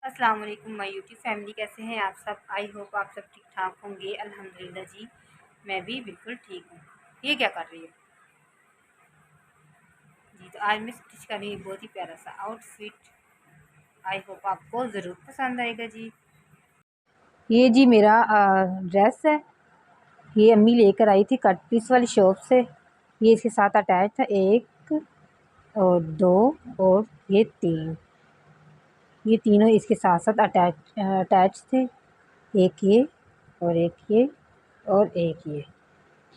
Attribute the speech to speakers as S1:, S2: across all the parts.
S1: अस्सलाम वालेकुम my YouTube family, कैसे हैं आप सब। आई होप आप सब ठीक ठाक होंगे। अल्हम्दुलिल्लाह जी, मैं भी बिल्कुल ठीक हूँ। ये क्या कर रही है जी? तो आज मैं स्टिच कर रही हूँ बहुत ही प्यारा सा आउटफिट। आई होप आपको ज़रूर पसंद आएगा जी। ये जी मेरा ड्रेस है। ये अम्मी लेकर आई थी कट पीस वाली शॉप से। ये इसके साथ अटैच था, एक और दो और ये तीन। ये तीनों इसके साथ साथ अटैच थे। एक ये और एक ये और एक ये,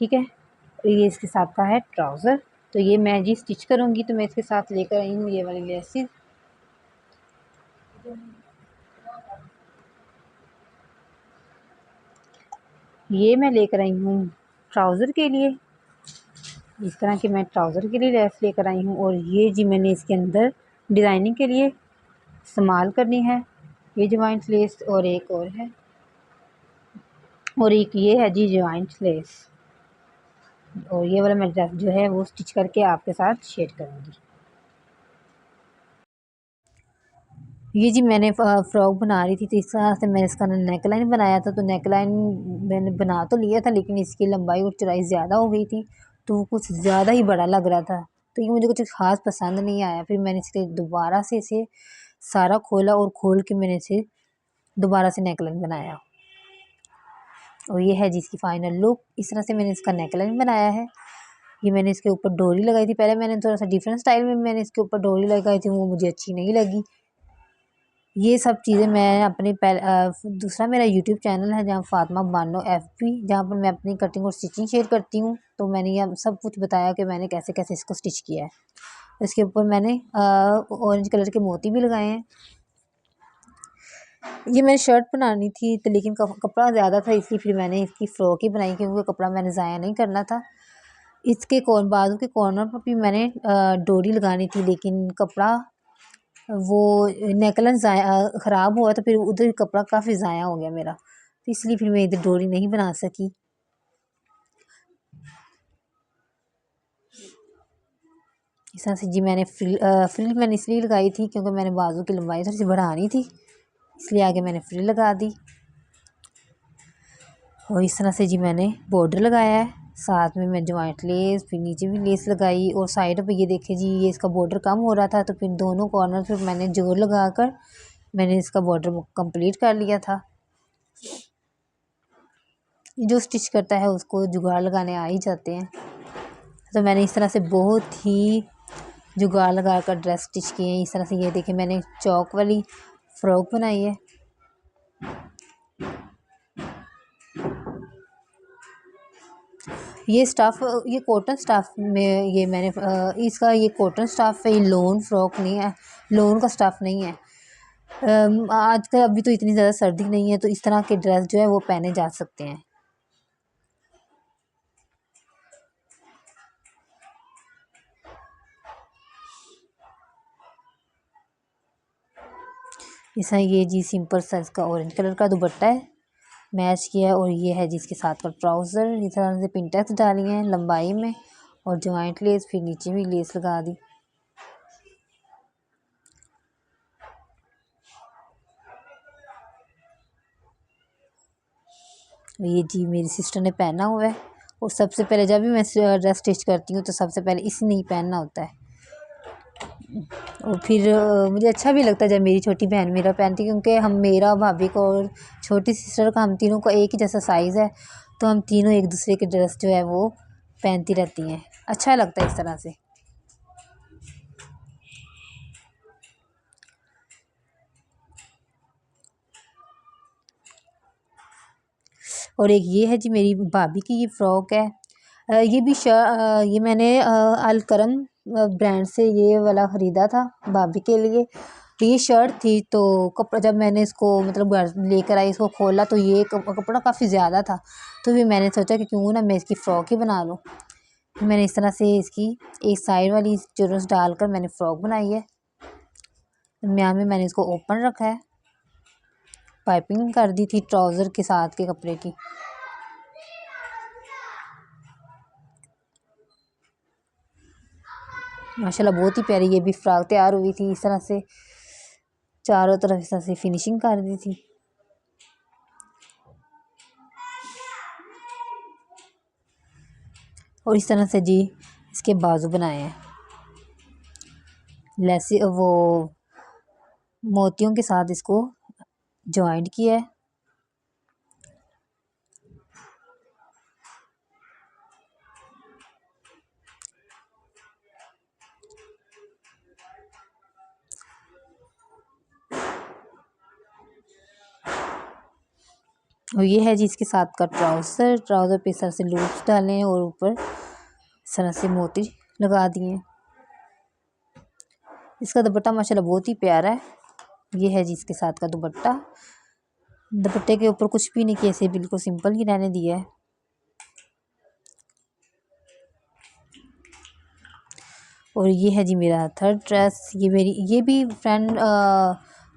S1: ठीक है। और ये इसके साथ का है ट्राउज़र। तो ये मैं जी स्टिच करूँगी, तो मैं इसके साथ लेकर आई हूँ ये वाली लेसिस। ये मैं लेकर आई हूँ ट्राउज़र के लिए। इस तरह की मैं ट्राउज़र के लिए लेस लेकर आई हूँ। और ये जी मैंने इसके अंदर डिज़ाइनिंग के लिए इस्तेमाल करनी है ये जॉइंट लेस। और एक और है, और एक ये है जी जॉइंट लेस। और ये वाला मैं ड्रेस जो है वो स्टिच करके आपके साथ शेयर करूँगी। ये जी मैंने फ़्रॉक बना रही थी, तो इस तरह से मैंने इसका नेक लाइन बनाया था। तो नेक लाइन मैंने बना तो लिया था, लेकिन इसकी लंबाई और चौड़ाई ज़्यादा हो गई थी, तो वो कुछ ज़्यादा ही बड़ा लग रहा था। तो ये मुझे कुछ ख़ास पसंद नहीं आया। फिर मैंने इसके दोबारा से इसे सारा खोला और खोल के मैंने इसे दोबारा से नेक लाइन बनाया। और ये है जी इसकी फ़ाइनल लुक। इस तरह से मैंने इसका नेक लाइन बनाया है। ये मैंने इसके ऊपर डोरी लगाई थी। पहले मैंने थोड़ा सा डिफरेंट स्टाइल में मैंने इसके ऊपर डोरी लगाई थी, वो मुझे अच्छी नहीं लगी। ये सब चीज़ें मैं अपने दूसरा मेरा यूट्यूब चैनल है जहाँ फ़ातिमा बानो एफबी, जहाँ पर मैं अपनी कटिंग और स्टिचिंग शेयर करती हूँ। तो मैंने यह सब कुछ बताया कि मैंने कैसे कैसे इसको स्टिच किया है। इसके ऊपर मैंने ऑरेंज कलर के मोती भी लगाए हैं। ये मैंने शर्ट बनानी थी, तो लेकिन कपड़ा ज़्यादा था, इसलिए फिर मैंने इसकी फ़्रॉक ही बनाई, क्योंकि कपड़ा मैंने ज़ाया नहीं करना था। इसके बाजू के कॉर्नर पर भी मैंने डोरी लगानी थी, लेकिन कपड़ा वो नेकलाइन ख़राब हुआ, तो फिर उधर कपड़ा काफ़ी ज़ाया हो गया मेरा, तो इसलिए फिर मैं इधर डोरी नहीं बना सकी। इस तरह से जी मैंने फ्रिल मैंने इसलिए लगाई थी क्योंकि मैंने बाजू की लंबाई थोड़ी सी बढ़ानी थी, इसलिए आगे मैंने फ्रिल लगा दी। और इस तरह से जी मैंने बॉर्डर लगाया है, साथ में मैं जॉइंट लेस, फिर नीचे भी लेस लगाई। और साइड पे ये देखिए जी, ये इसका बॉर्डर कम हो रहा था, तो फिर दोनों कॉर्नर पर मैंने जोर लगाकर मैंने इसका बॉर्डर कंप्लीट कर लिया था। जो स्टिच करता है उसको जुगाड़ लगाने आ ही जाते हैं। तो मैंने इस तरह से बहुत ही जुगाड़ लगा कर ड्रेस स्टिच किए हैं। इस तरह से ये देखिए मैंने चौक वाली फ़्रॉक बनाई है। ये स्टफ़, ये कॉटन स्टफ़ में ये मैंने इसका ये कॉटन स्टफ़ है, ये लोन फ्रॉक नहीं है, लोन का स्टफ़ नहीं है। आजकल अभी तो इतनी ज़्यादा सर्दी नहीं है, तो इस तरह के ड्रेस जो है वो पहने जा सकते हैं। ऐसा ये जी सिंपल सा इसका ऑरेंज कलर का दुपट्टा है, मैच किया है। और ये है जिसके साथ का ट्राउज़र। इस तरह से पिंटेक्स डाली हैं लंबाई में, और जॉइंट लेस, फिर नीचे भी लेस लगा दी। ये जी मेरी सिस्टर ने पहना हुआ है। और सबसे पहले जब भी मैं ड्रेस स्टिच करती हूँ, तो सबसे पहले इसी ने ही पहनना होता है। और फिर मुझे अच्छा भी लगता है जब मेरी छोटी बहन मेरा पहनती है, क्योंकि हम, मेरा, भाभी को और छोटी सिस्टर का, हम तीनों का एक ही जैसा साइज़ है, तो हम तीनों एक दूसरे के ड्रेस जो है वो पहनती रहती हैं। अच्छा लगता है इस तरह से। और एक ये है जी मेरी भाभी की ये फ़्रॉक है। ये भी ये मैंने अलकरम ब्रांड से ये वाला ख़रीदा था भाभी के लिए। तो ये शर्ट थी, तो कपड़ा जब मैंने इसको मतलब घर लेकर आई, इसको खोला, तो ये कपड़ा काफ़ी ज़्यादा था। तो फिर मैंने सोचा कि क्यों ना मैं इसकी फ़्रॉक ही बना लूँ। फिर मैंने इस तरह से इसकी एक साइड वाली चुरस डालकर मैंने फ़्रॉक बनाई है। दरम्यान में मैंने इसको ओपन रखा है, पाइपिंग कर दी थी ट्राउज़र के साथ के कपड़े की। माशाल्लाह बहुत ही प्यारी ये भी फ्रॉक तैयार हुई थी इस तरह से। चारों तरफ इस तरह से फिनिशिंग कर दी थी। और इस तरह से जी इसके बाजू बनाए हैं, लैसी वो मोतियों के साथ इसको जॉइंट किया है। और ये है जी इसके साथ का ट्राउज़र पे इस तरह से लूप्स डाले हैं और ऊपर इस तरह से मोती लगा दिए हैं। इसका दुपट्टा माशाल्लाह बहुत ही प्यारा है। ये है जी इसके साथ का दुपट्टा। दुपट्टे के ऊपर कुछ भी नहीं किया, ऐसे बिल्कुल सिंपल ही रहने दिया है। और ये है जी मेरा थर्ड ड्रेस। ये भी फ्रेंड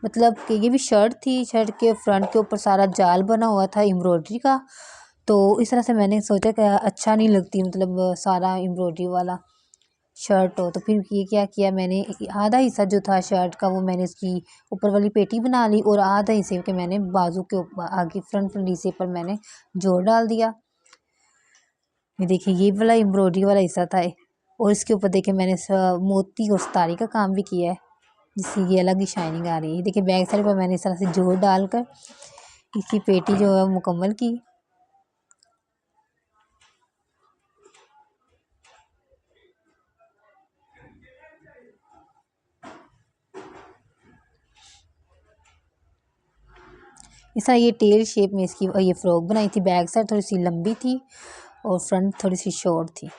S1: मतलब कि ये भी शर्ट थी। शर्ट के फ्रंट के ऊपर सारा जाल बना हुआ था एम्ब्रॉयडरी का। तो इस तरह से मैंने सोचा कि अच्छा नहीं लगती, मतलब सारा एम्ब्रॉयडरी वाला शर्ट हो। तो फिर ये क्या किया मैंने, आधा हिस्सा जो था शर्ट का वो मैंने इसकी ऊपर वाली पेटी बना ली और आधा हिस्से के मैंने बाजू के ऊपर आगे फ्रंट हिस्से पर मैंने जोड़ डाल दिया। ये देखिए ये वाला एम्ब्रॉयडरी वाला हिस्सा था और इसके ऊपर देखिए मैंने मोती और सितारे का काम भी किया है, जिससे ये अलग ही शाइनिंग आ रही है। देखिए बैक साइड पर मैंने इस तरह से जोड़ डालकर इसकी पेटी जो है मुकम्मल की। इस तरह ये टेल शेप में इसकी ये फ्रॉक बनाई थी। बैक साइड थोड़ी सी लंबी थी और फ्रंट थोड़ी सी शॉर्ट थी।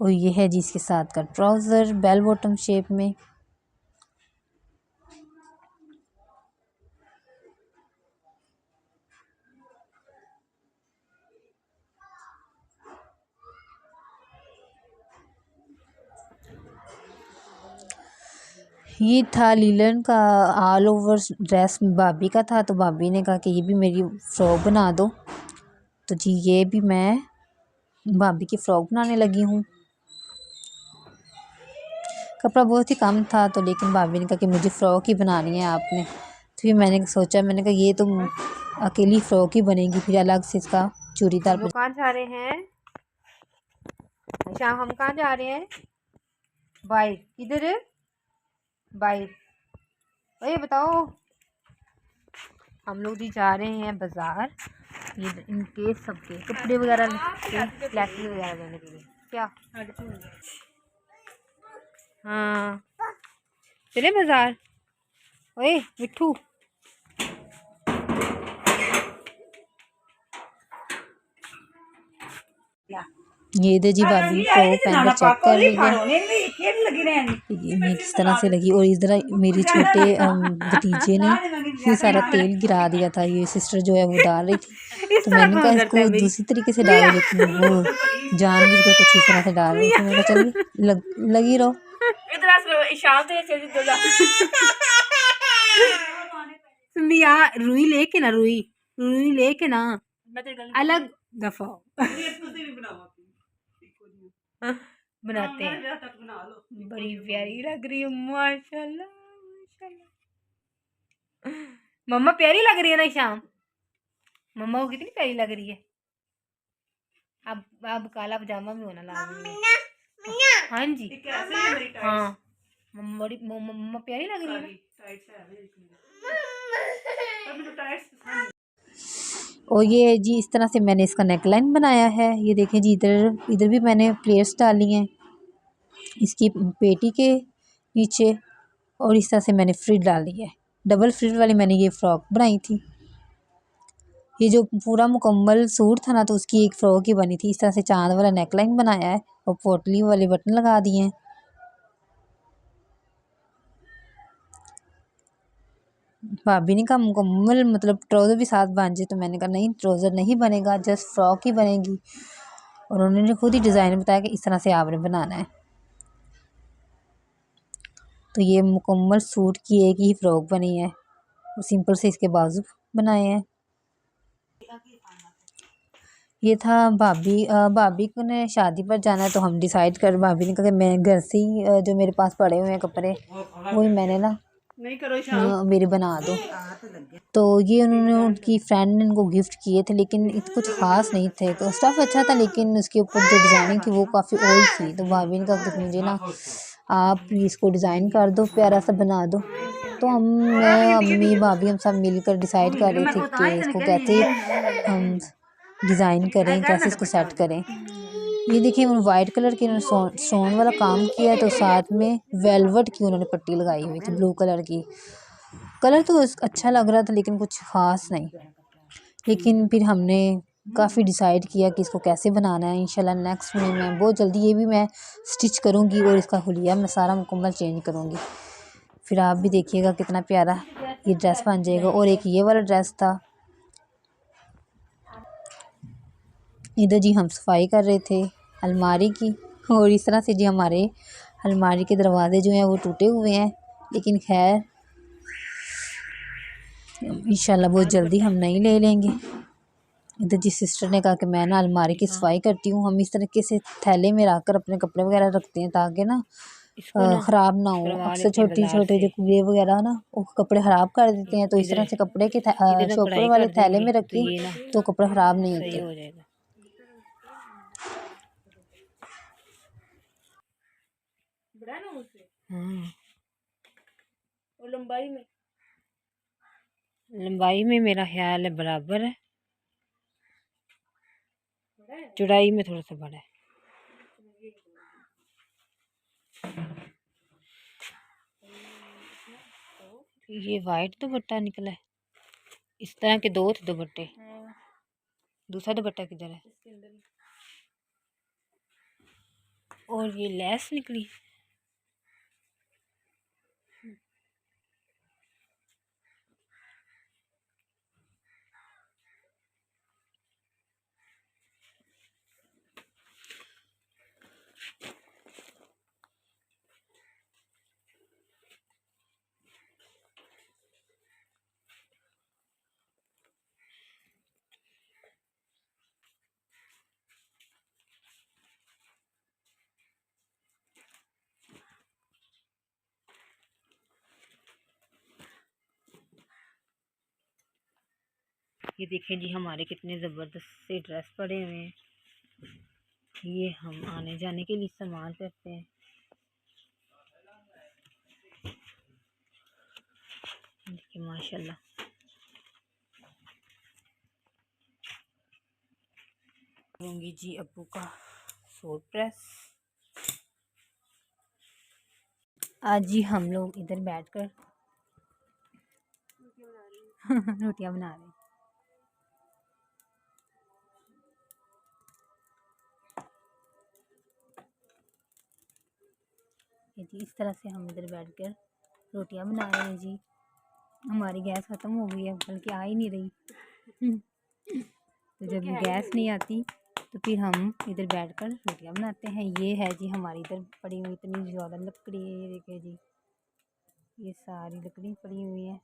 S1: और ये है जी इसके साथ का ट्राउज़र बेल बॉटम शेप में। ये था लीलन का ऑल ओवर ड्रेस, भाभी का था। तो भाभी ने कहा कि ये भी मेरी फ़्रॉक बना दो। तो जी ये भी मैं भाभी की फ़्रॉक बनाने लगी हूँ। कपड़ा बहुत ही कम था तो लेकिन भाभी ने कहा कि मुझे फ़्रॉक ही बनानी है आपने। तो फिर मैंने सोचा, मैंने कहा ये तो अकेली फ़्रॉक ही बनेगी, फिर अलग से इसका चूड़ीदार।
S2: हम कहाँ जा रहे हैं? अच्छा हम कहाँ जा रहे हैं? बाइक किधर? बाइक ये बताओ। हम लोग जी जा रहे हैं बाजार, ये इनके सबके कपड़े वगैरह फ्लैक्सी वगैरह लेने के लिए। क्या? हाँ चले बाजार। ओए मिट्ठू
S1: ये इधर जी भाभी फ्रॉक पहन कर चेक कर रही है ये किस तरह से लगी। और इधर मेरी छोटे भतीजे ने ये सारा तेल गिरा दिया था, ये सिस्टर जो है वो डाल रही थी। तो मैंने कहा इसको दूसरी तरीके से डालो, लेकिन वो जानबूझकर कुछ इस तरह से डाल रही थी। मैंने कहा चलिए लगी रहो।
S2: रुई लेके ना, रुई लेके ना अलग दफा बनाते हैं। बड़ी प्यारी लग रही है माशाल्लाह माशाल्लाह। मम्मा प्यारी लग रही है ना शाम, मम्मा को कितनी प्यारी लग रही है। अब काला पजामा भी होना लाजमी है। हाँ जी हाँ मम्मा प्यारी लग रही है।
S1: और ये जी इस तरह से मैंने इसका नेकलाइन बनाया है। ये देखें जी इधर इधर भी मैंने प्लेट्स डाली हैं इसकी पेटी के नीचे, और इस तरह से मैंने फ्रिल डाली है। डबल फ्रिल वाली मैंने ये फ़्रॉक बनाई थी। ये जो पूरा मुकम्मल सूट था ना, तो उसकी एक फ़्रॉक ही बनी थी। इस तरह से चांद वाला नेकलाइन बनाया है और पोटली वाले बटन लगा दिए हैं। भाभी ने कहा मुकम्मल मतलब ट्राउज़र भी साथ बन जाए, तो मैंने कहा नहीं ट्राउज़र नहीं बनेगा, जस्ट फ़्रॉक ही बनेगी। और उन्होंने खुद ही डिज़ाइन बताया कि इस तरह से आपने बनाना है। तो ये मुकम्मल सूट की एक ही फ़्रॉक बनी है, सिंपल से इसके बाजू बनाए हैं। ये था भाभी को ने शादी पर जाना है, तो हम डिसाइड कर, भाभी ने कहा कि मैं घर से ही जो मेरे पास पड़े हुए हैं कपड़े वही मैंने ना
S2: नहीं करो
S1: मेरे बना दो। तो ये उन्होंने उनकी फ्रेंड ने इनको गिफ्ट किए थे, लेकिन कुछ ख़ास नहीं थे। स्टफ़ अच्छा था, लेकिन उसके ऊपर जो डिज़ाइनिंग थी वो काफ़ी ओल्ड थी। तो भाभी ने कहा कि मुझे ना आप इसको डिज़ाइन कर दो, प्यारा सा बना दो। तो मैं अम्मी भाभी हम सब मिलकर डिसाइड कर रहे थे कि इसको कैसे हम डिज़ाइन करें, कैसे इसको सेट करें। ये देखिए उन्होंने वाइट कलर की उन्होंने स्टोन वाला काम किया है, तो साथ में वेलवेट की उन्होंने पट्टी लगाई हुई थी ब्लू कलर की। कलर तो अच्छा लग रहा था, लेकिन कुछ ख़ास नहीं। लेकिन फिर हमने काफ़ी डिसाइड किया कि इसको कैसे बनाना है। इंशाल्लाह नेक्स्ट में मैं बहुत जल्दी ये भी मैं स्टिच करूँगी और इसका हुलिया मैं सारा मुकम्मल चेंज करूँगी। फिर आप भी देखिएगा कितना प्यारा ये ड्रेस बन जाएगा। और एक ये वाला ड्रेस था, इधर जी हम सफाई कर रहे थे अलमारी की, और इस तरह से जी हमारे अलमारी के दरवाजे जो हैं वो टूटे हुए हैं, लेकिन खैर इंशाल्लाह बहुत जल्दी हम नई ले लेंगे। इधर जी सिस्टर ने कहा कि मैं ना अलमारी की सफाई करती हूँ। हम इस तरीके से थैले में रख कर अपने कपड़े वगैरह रखते हैं, ताकि ना
S2: इसको ना
S1: ख़राब ना हो।
S2: करवा
S1: अक्सर
S2: लेते हैं
S1: छोटे
S2: बाजार
S1: छोटे
S2: से।
S1: जो कीड़े वगैरह ना वो कपड़े ख़राब कर देते हैं, तो इस तरह
S2: इधर
S1: से कपड़े के
S2: इधर ना
S1: शॉपर
S2: कढ़ाई
S1: वाले
S2: कर
S1: थैले
S2: देंगे
S1: में
S2: तो
S1: रखें
S2: ये ना
S1: तो कपड़े ख़राब नहीं
S2: सही
S1: होते।
S2: हो जाएगा। बड़ा ना मुझसे और लंबाई में मेरा ख्याल है बराबर है, चौड़ाई में थोड़ा सा बड़ा है। ये वाइट दुपट्टा निकला है, इस तरह के दो थे दुपट्टे। दूसरा दुपट्टा किधर है? और ये लेस निकली। ये देखें जी हमारे कितने ज़बरदस्त से ड्रेस पड़े हुए हैं। ये हम आने जाने के लिए इस्तेमाल करते हैं। देखिए माशाल्लाह। करूँगी जी अब्बू का सूट प्रेस। आज जी हम लोग इधर बैठकर रोटियां बना रहे हैं। ये जी इस तरह से हम इधर बैठकर रोटियां बना रहे हैं जी। हमारी गैस ख़त्म हो गई है, बल्कि आ ही नहीं रही। तो जब गैस नहीं आती तो फिर हम इधर बैठकर रोटियां बनाते हैं। ये है जी हमारी इधर पड़ी हुई इतनी ज़्यादा लकड़ी है, ये देखिए जी ये सारी लकड़ी पड़ी हुई है,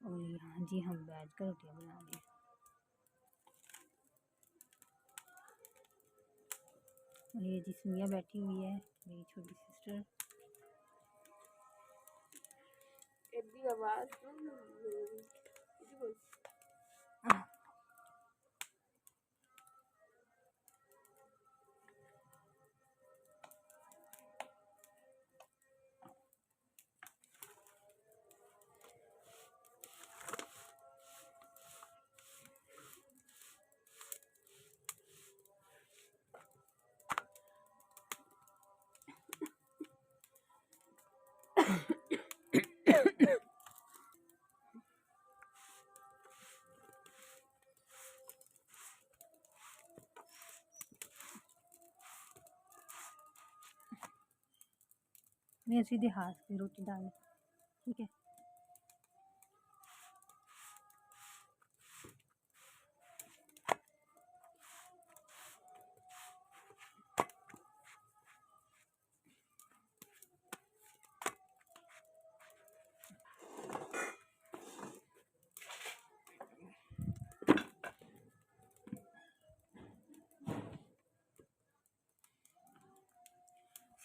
S2: और यहाँ जी हम बैठकर रोटियां बना रहे हैं। और ये जी सुनिया बैठी हुई है, मेरी छोटी सिस्टर। मैं सीधे हाथ से रोटी डाल, ठीक है।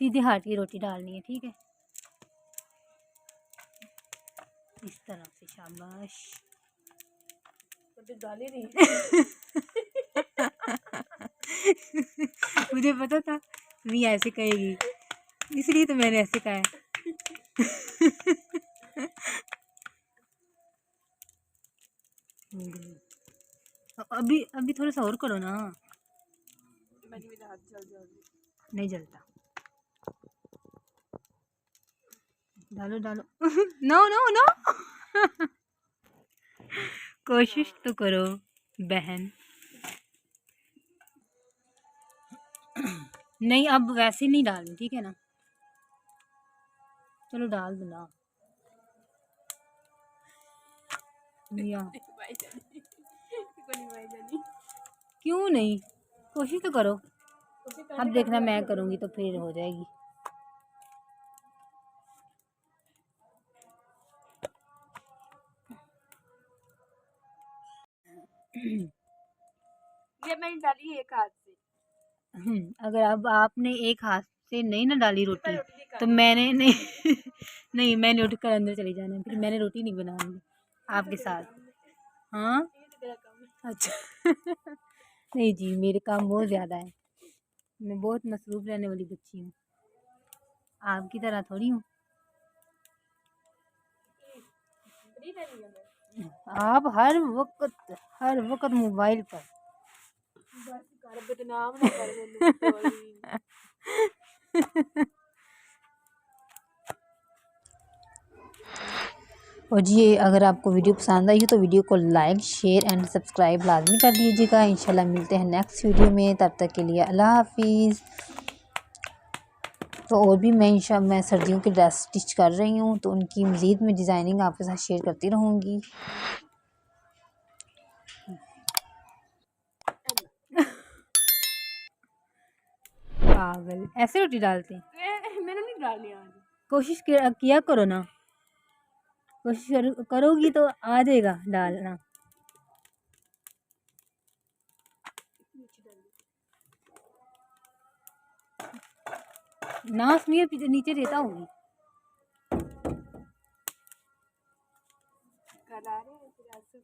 S1: सीधे हाथ की रोटी डालनी है, ठीक है, इस तरह से। शाबाश।
S2: डाल ही नहीं।
S1: मुझे पता था तुम ऐसे कहेगी, इसलिए तो मैंने ऐसे कहा है। अभी अभी थोड़ा सा और करो ना।
S2: मेरा हाथ जल जाएगा।
S1: नहीं जलता। डालो डालो। No no no. कोशिश तो करो बहन। नहीं अब वैसे नहीं डालनी, ठीक है ना। चलो डाल दो ना भैया। क्यों नहीं, कोशिश तो करो। अब देखना मैं करूँगी तो फिर हो जाएगी।
S2: ये मैंने डाली एक हाथ से।
S1: अगर अब आपने एक हाथ से नहीं ना डाली रोटी तो मैंने नहीं नहीं मैंने उठकर अंदर चली जाना है, फिर मैंने रोटी नहीं बनाऊंगी आपके साथ। हाँ अच्छा। नहीं जी मेरे काम बहुत ज़्यादा है, मैं बहुत मसरूफ़ रहने वाली बच्ची हूँ, आपकी तरह थोड़ी हूँ। आप हर वक्त मोबाइल पर।
S2: बदनाम ना कर मैनू।
S1: और जी अगर आपको वीडियो पसंद आई हो तो वीडियो को लाइक शेयर एंड सब्सक्राइब लाजमी कर दीजिएगा। इंशाल्लाह मिलते हैं नेक्स्ट वीडियो में, तब तक के लिए अल्लाह हाफिज़। तो और भी मैं सर्दियों की ड्रेस स्टिच कर रही हूँ, तो उनकी मज़ीद में डिज़ाइनिंग आपके साथ शेयर करती रहूँगी। पागल, ऐसे रोटी डालते
S2: मैंने नहीं डाली आज।
S1: कोशिश किया करो ना, कोशिश करोगी तो आ जाएगा डालना। ना सुनिए नीचे रहता होगी।
S2: कल आ रहे हैं फिर आज से